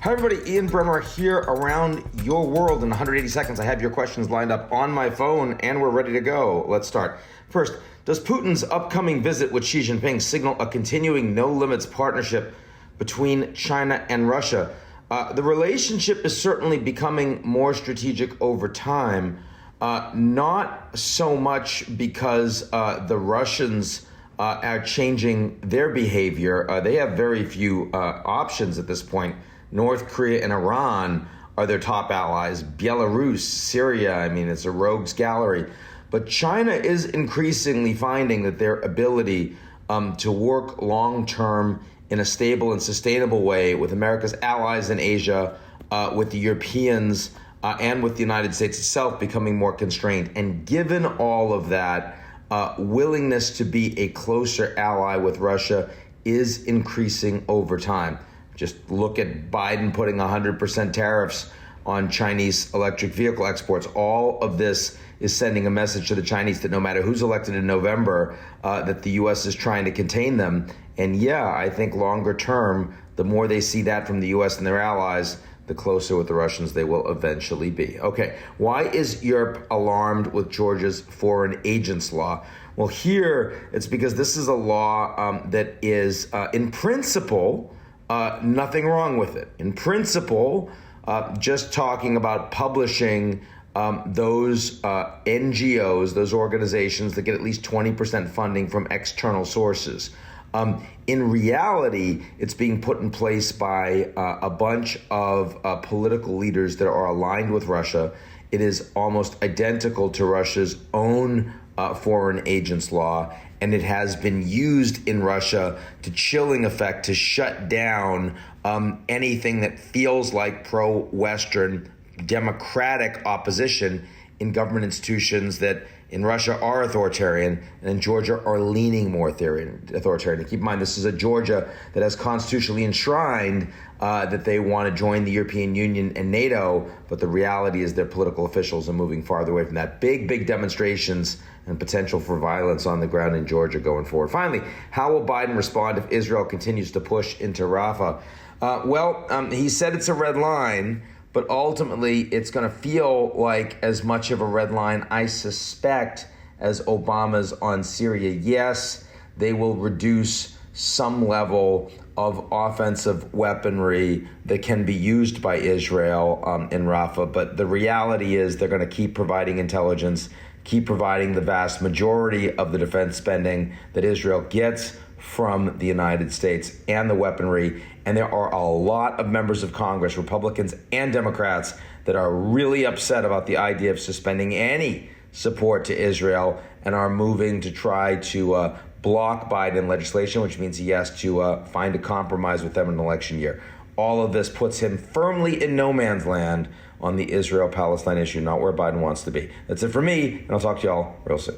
Hi everybody, Ian Bremmer here around your world in 180 seconds. I have your questions lined up on my phone and we're ready to go. Let's start. First, does Putin's upcoming visit with Xi Jinping signal a continuing no-limits partnership between China and Russia? The relationship is certainly becoming more strategic over time, not so much because the Russians are changing their behavior. They have very few options at this point. North Korea and Iran are their top allies. Belarus, Syria, I mean, it's a rogues gallery. But China is increasingly finding that their ability to work long-term in a stable and sustainable way with America's allies in Asia, with the Europeans, and with the United States itself becoming more constrained. And given all of that, willingness to be a closer ally with Russia is increasing over time. Just look at Biden putting 100% tariffs on Chinese electric vehicle exports. All of this is sending a message to the Chinese that no matter who's elected in November, that the U.S. is trying to contain them. And yeah, I think longer term, the more they see that from the U.S. and their allies, the closer with the Russians they will eventually be. Okay, why is Europe alarmed with Georgia's foreign agents law? Well, here it's because this is a law that is, in principle, nothing wrong with it. In principle, just talking about publishing those NGOs, those organizations that get at least 20% funding from external sources. In reality, it's being put in place by a bunch of political leaders that are aligned with Russia. It is almost identical to Russia's own foreign agents law, and it has been used in Russia to chilling effect to shut down anything that feels like pro-Western democratic opposition in government institutions that in Russia are authoritarian and in Georgia are leaning more authoritarian. Keep in mind, this is a Georgia that has constitutionally enshrined that they want to join the European Union and NATO, but the reality is their political officials are moving farther away from that. Big demonstrations and potential for violence on the ground in Georgia going forward. Finally, how will Biden respond if Israel continues to push into Rafah? He said it's a red line, but ultimately it's going to feel like as much of a red line, I suspect, as Obama's on Syria. Yes, they will reduce some level of offensive weaponry that can be used by Israel in Rafah, but the reality is they're going to keep providing intelligence, keep providing the vast majority of the defense spending that Israel gets from the United States and the weaponry. And there are a lot of members of Congress, Republicans and Democrats, that are really upset about the idea of suspending any support to Israel and are moving to try to block Biden legislation, which means he has to find a compromise with them in an election year. All of this puts him firmly in no man's land on the Israel-Palestine issue, not where Biden wants to be. That's it for me, and I'll talk to y'all real soon.